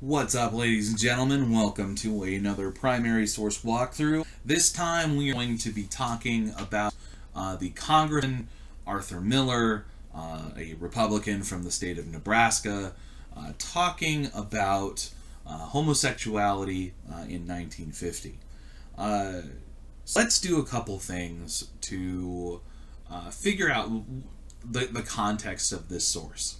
What's up, ladies and gentlemen? Welcome to another primary source walkthrough. This time we are going to be talking about the Congressman Arthur Miller, a Republican from the state of Nebraska, talking about homosexuality in 1950. So let's do a couple things to figure out the context of this source.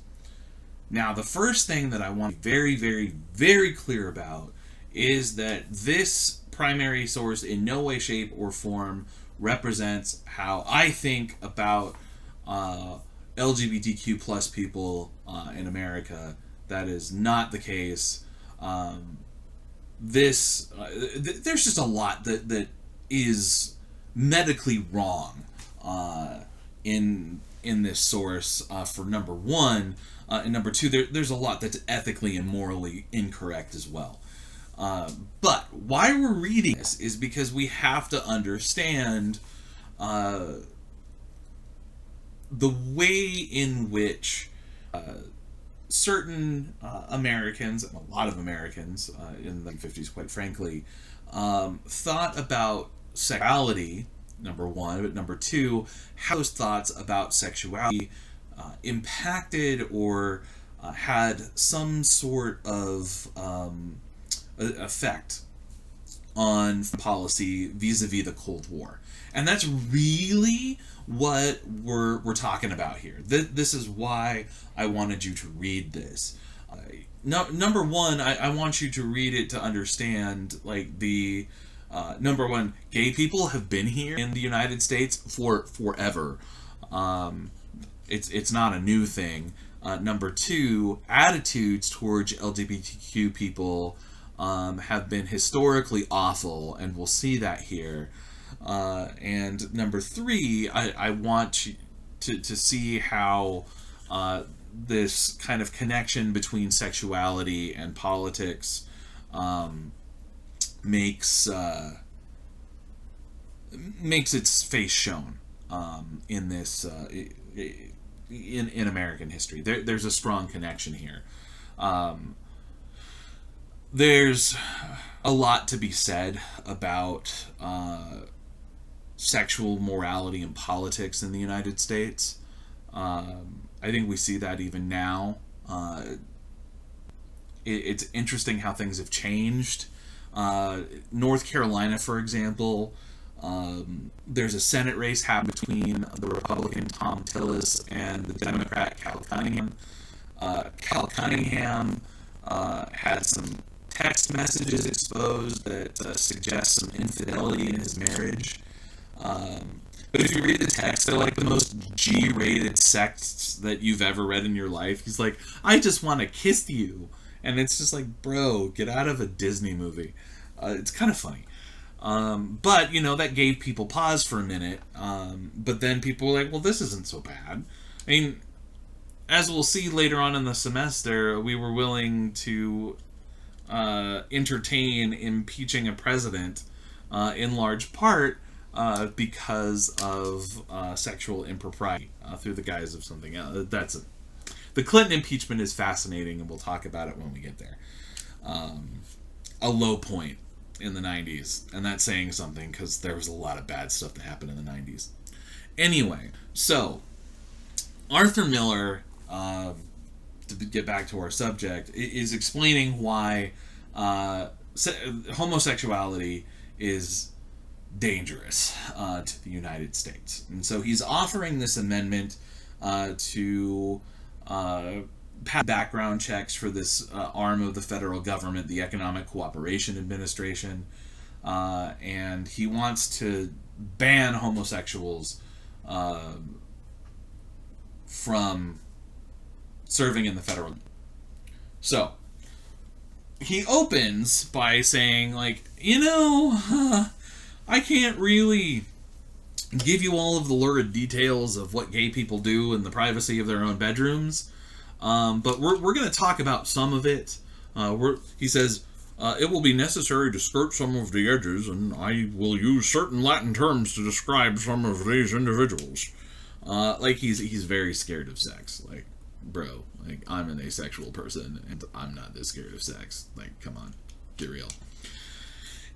Now, the first thing that I want to be very, very, very clear about is that this primary source in no way, shape, or form represents how I think about LGBTQ plus people in America. That is not the case. There's just a lot that is medically wrong in this source, for number one. And number two, there's a lot that's ethically and morally incorrect as well. But why we're reading this is because we have to understand the way in which certain Americans, and a lot of Americans in the 50s, quite frankly, thought about sexuality, number one, but number two, how those thoughts about sexuality impacted or had some sort of effect on policy vis-a-vis the Cold War. And that's really what we're talking about here. This is why I wanted you to read this. Number one, I want you to read it to understand, like, the number one, gay people have been here in the United States for forever. It's not a new thing. Number two, attitudes towards LGBTQ people have been historically awful, and we'll see that here. And number three, I want you to see how this kind of connection between sexuality and politics makes its face shown in this in American history. There's a strong connection here. There's a lot to be said about sexual morality and politics in the United States. I think we see that even now. It's interesting how things have changed. North Carolina, for example, there's a Senate race happening between the Republican Tom Tillis and the Democrat Cal Cunningham. Cal Cunningham had some text messages exposed that suggest some infidelity in his marriage. But if you read the text, they're like the most G-rated sex that you've ever read in your life. He's like, I just want to kiss you. And it's just like, bro, get out of a Disney movie. It's kind of funny. But, that gave people pause for a minute. But then people were like, well, this isn't so bad. I mean, as we'll see later on in the semester, we were willing to entertain impeaching a president in large part because of sexual impropriety through the guise of something else. The Clinton impeachment is fascinating, and we'll talk about it when we get there. A low point in the 90s, and that's saying something because there was a lot of bad stuff that happened in the 90s. Anyway, so Arthur Miller, to get back to our subject, is explaining why homosexuality is dangerous to the United States. And so he's offering this amendment to have background checks for this arm of the federal government, the Economic Cooperation Administration, and he wants to ban homosexuals from serving in the federal. So he opens by saying, like, I can't really give you all of the lurid details of what gay people do in the privacy of their own bedrooms. But we're going to talk about some of it. He says, it will be necessary to skirt some of the edges, and I will use certain Latin terms to describe some of these individuals. Like he's very scared of sex. Like, bro, Like, I'm an asexual person, and I'm not this scared of sex. Like, come on, get real.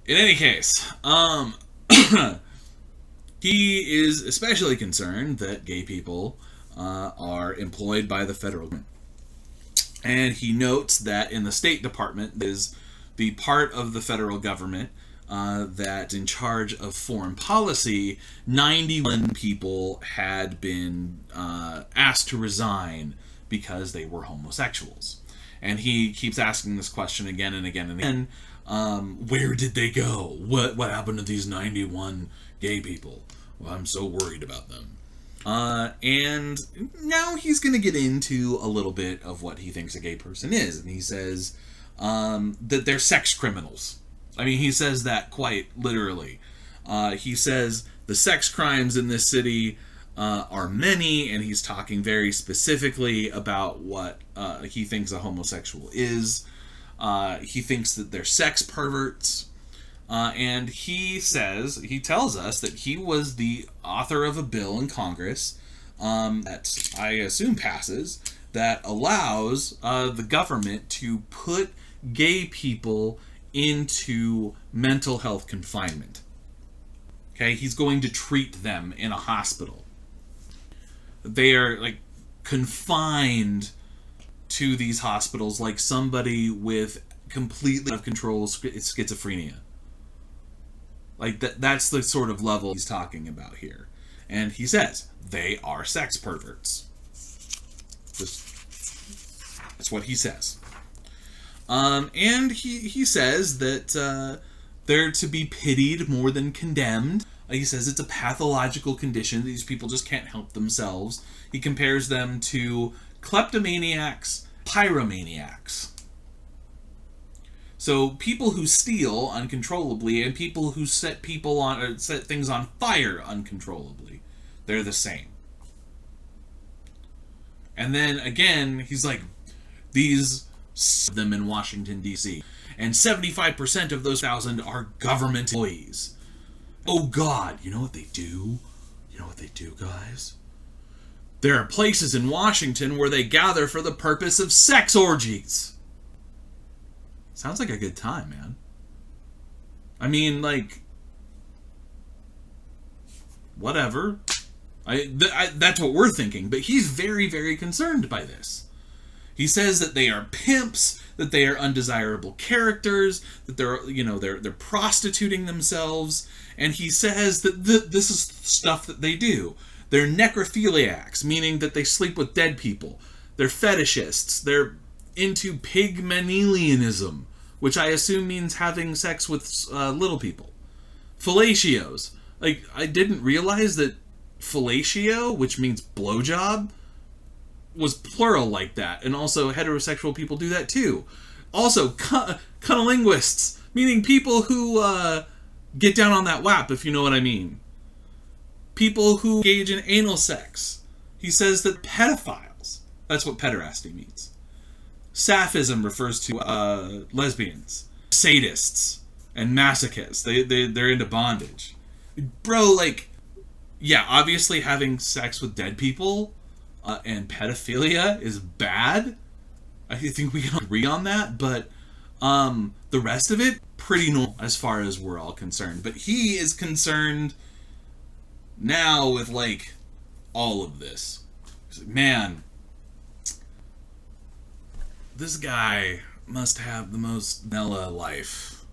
In any case, he is especially concerned that gay people are employed by the federal government. And he notes that in the State Department is the part of the federal government that in charge of foreign policy, 91 people had been asked to resign because they were homosexuals. And he keeps asking this question again and again and again. Where did they go? What happened to these 91 gay people? Well, I'm so worried about them. And now he's going to get into a little bit of what he thinks a gay person is. And he says that they're sex criminals. I mean, he says that quite literally. He says the sex crimes in this city are many, and he's talking very specifically about what he thinks a homosexual is. He thinks that they're sex perverts. And he tells us that he was the author of a bill in Congress that I assume passes, that allows the government to put gay people into mental health confinement. Okay, he's going to treat them in a hospital. They are like confined to these hospitals like somebody with completely out of control schizophrenia. Like that's the sort of level he's talking about here. And he says they are sex perverts. That's what he says. And he says that they're to be pitied more than condemned. He says it's a pathological condition. These people just can't help themselves. He compares them to kleptomaniacs, pyromaniacs. So people who steal uncontrollably and people who set people on or set things on fire uncontrollably, they're the same. And then again, he's like, these them in Washington D.C. and 75% of those 1,000 are government employees. Oh God, you know what they do? You know what they do, guys? There are places in Washington where they gather for the purpose of sex orgies. Sounds like a good time, man. I mean, like, whatever. That's what we're thinking, but he's very, very concerned by this. He says that they are pimps, that they are undesirable characters, that they're prostituting themselves, and he says that this is stuff that they do. They're necrophiliacs, meaning that they sleep with dead people. They're fetishists. They're into pygmalianism, which I assume means having sex with little people. Fellatios. Like, I didn't realize that fellatio, which means blowjob, was plural like that. And also heterosexual people do that too. Also, cunnilinguists, meaning people who get down on that WAP, if you know what I mean. People who engage in anal sex. He says that pedophiles. That's what pederasty means. Sapphism refers to lesbians, sadists, and masochists. They're into bondage. Bro, like, yeah, obviously having sex with dead people and pedophilia is bad. I think we can agree on that, but the rest of it, pretty normal as far as we're all concerned. But he is concerned now with, like, all of this. He's like, man, this guy must have the most vanilla life.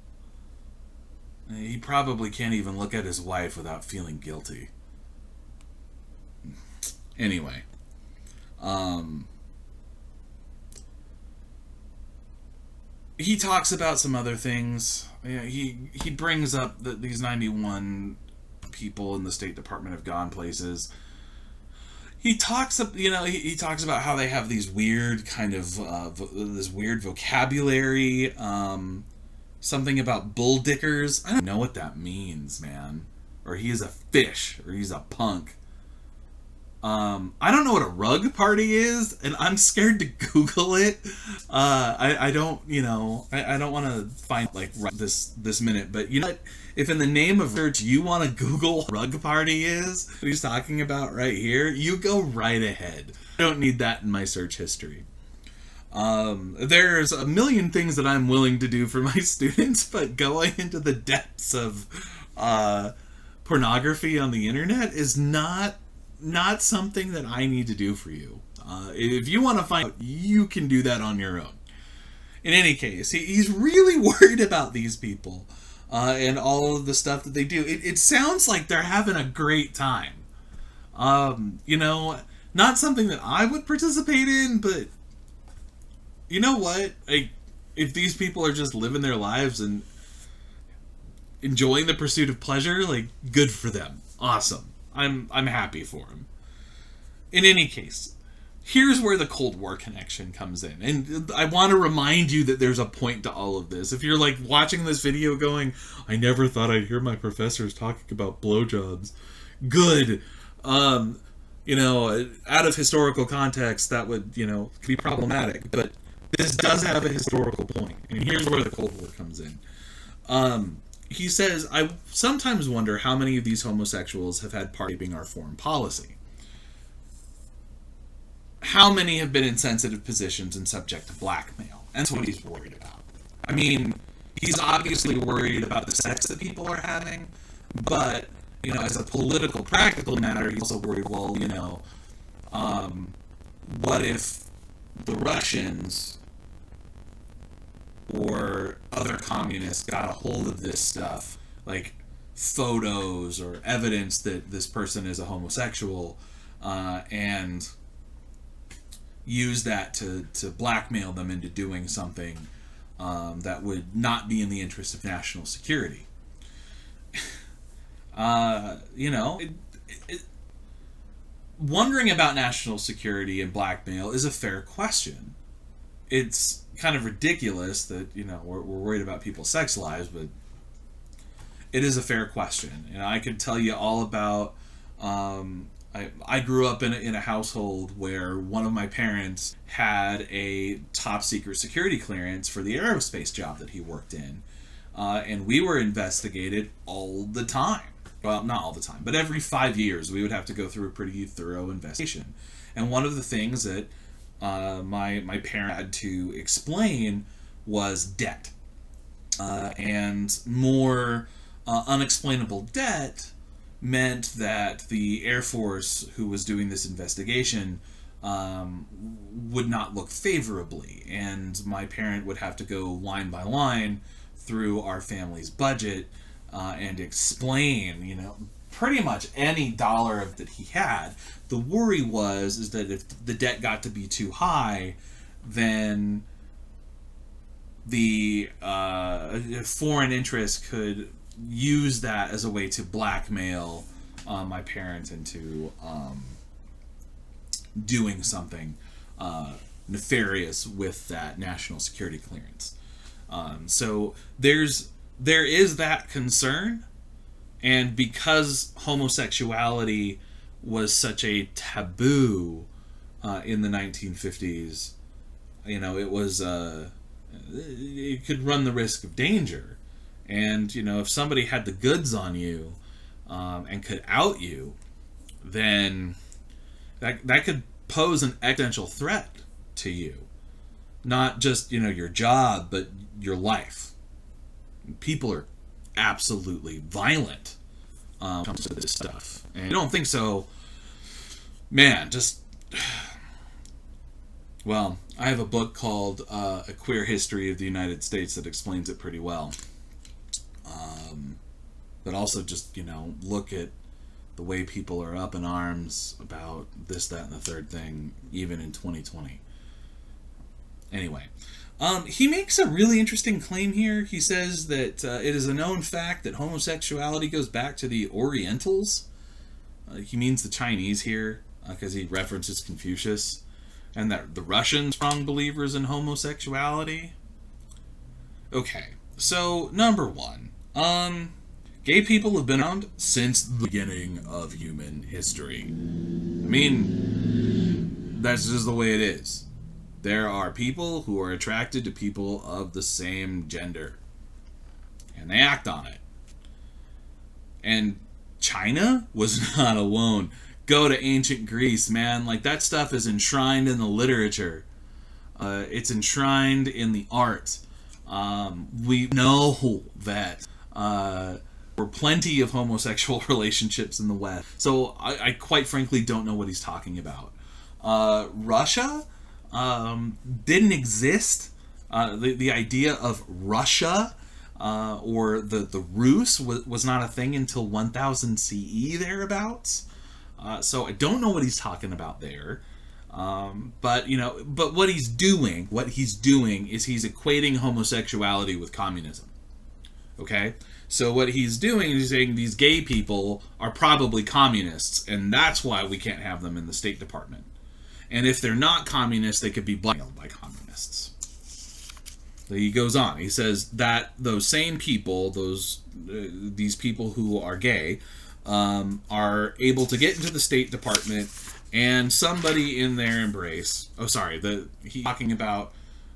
He probably can't even look at his wife without feeling guilty. Anyway. He talks about some other things. He brings up that these 91 people in the State Department have gone places. He talks about how they have these weird kind of this weird vocabulary. Something about bull dickers. I don't know what that means, man. Or he is a fish, or he's a punk. I don't know what a rug party is, and I'm scared to Google it. I don't want to find like right this minute, but you know what? If in the name of search you want to Google what rug party is, what he's talking about right here, you go right ahead. I don't need that in my search history. There's a million things that I'm willing to do for my students, but going into the depths of pornography on the internet is not something that I need to do for you. If you want to find out, you can do that on your own. In any case, he's really worried about these people and all of the stuff that they do. It sounds like they're having a great time. Not something that I would participate in, but you know what? If these people are just living their lives and enjoying the pursuit of pleasure, like, good for them. Awesome. I'm happy for them. In any case, here's where the Cold War connection comes in. And I want to remind you that there's a point to all of this. If you're like watching this video going, I never thought I'd hear my professors talking about blowjobs. Good. Out of historical context, that would, be problematic. But this does have a historical point. And here's where the Cold War comes in. He says, I sometimes wonder how many of these homosexuals have had part in shaping our foreign policy. How many have been in sensitive positions and subject to blackmail? And that's what he's worried about. I mean, he's obviously worried about the sex that people are having, but, as a political, practical matter, he's also worried, well, what if the Russians or other communists got a hold of this stuff, like photos or evidence that this person is a homosexual, and use that to blackmail them into doing something that would not be in the interest of national security. Wondering about national security and blackmail is a fair question. It's kind of ridiculous that, we're worried about people's sex lives, but it is a fair question. And I could tell you all about... I grew up in a household where one of my parents had a top secret security clearance for the aerospace job that he worked in. And we were investigated all the time. Well, not all the time, but every 5 years we would have to go through a pretty thorough investigation. And one of the things that my parent had to explain was debt. And more unexplainable debt meant that the Air Force, who was doing this investigation, would not look favorably. And my parent would have to go line by line through our family's budget and explain, pretty much any dollar that he had. The worry is that if the debt got to be too high, then the foreign interest could use that as a way to blackmail my parents into doing something nefarious with that national security clearance. So there is that concern, and because homosexuality was such a taboo in the 1950s, it could run the risk of danger. And, if somebody had the goods on you and could out you, then that could pose an existential threat to you. Not just, your job, but your life. People are absolutely violent when it comes to this stuff. And if you don't think so, man, well, I have a book called A Queer History of the United States that explains it pretty well. But also just, look at the way people are up in arms about this, that, and the third thing, even in 2020. Anyway, he makes a really interesting claim here. He says that it is a known fact that homosexuality goes back to the Orientals. He means the Chinese here, because he references Confucius. And that the Russians are strong believers in homosexuality. Okay, so number one. Gay people have been around since the beginning of human history. I mean, that's just the way it is. There are people who are attracted to people of the same gender. And they act on it. And China was not alone. Go to ancient Greece, man. Like, that stuff is enshrined in the literature. It's enshrined in the art. We know that there were plenty of homosexual relationships in the West. So I quite frankly don't know what he's talking about. Russia didn't exist. The idea of Russia or the Rus was not a thing until 1000 CE thereabouts. So I don't know what he's talking about there. But what he's doing is he's equating homosexuality with communism. Okay? So what he's doing is saying these gay people are probably communists, and that's why we can't have them in the State Department. And if they're not communists, they could be blackmailed by communists. So he goes on. He says that those same people, these people who are gay, are able to get into the State Department, and somebody in their embrace. Oh, sorry. He's talking about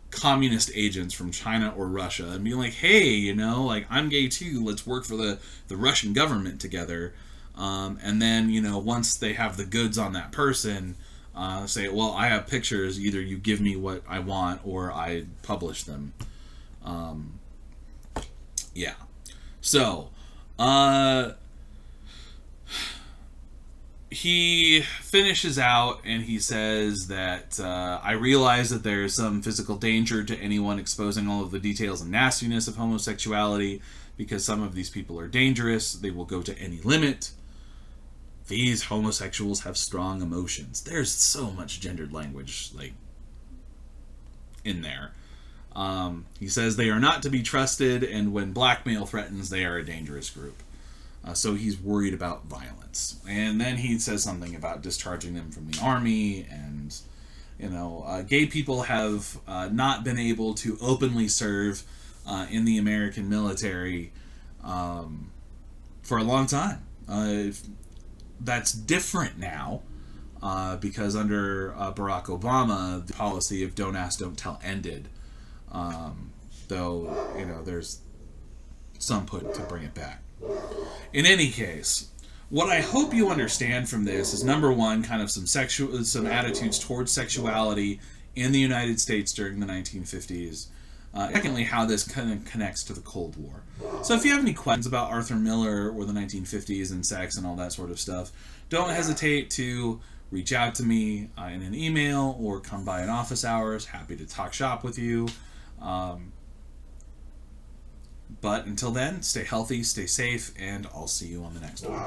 communist agents from China or Russia and being like, hey, I'm gay too. Let's work for the Russian government together. And then, once they have the goods on that person, say, well, I have pictures. Either you give me what I want or I publish them. Yeah. So, he finishes out and he says that I realize that there is some physical danger to anyone exposing all of the details and nastiness of homosexuality because some of these people are dangerous. They will go to any limit. These homosexuals have strong emotions. There's so much gendered language in there. He says they are not to be trusted, and when blackmail threatens, they are a dangerous group. So he's worried about violence. And then he says something about discharging them from the army, and, gay people have not been able to openly serve in the American military for a long time. That's different now because under Barack Obama, the policy of don't ask, don't tell ended. Though, there's some put to bring it back. In any case, what I hope you understand from this is, number one, kind of some attitudes towards sexuality in the United States during the 1950s. Secondly, how this kind of connects to the Cold War. So if you have any questions about Arthur Miller or the 1950s and sex and all that sort of stuff, don't hesitate to reach out to me in an email or come by in office hours. Happy to talk shop with you. But until then, stay healthy, stay safe, and I'll see you on the next one.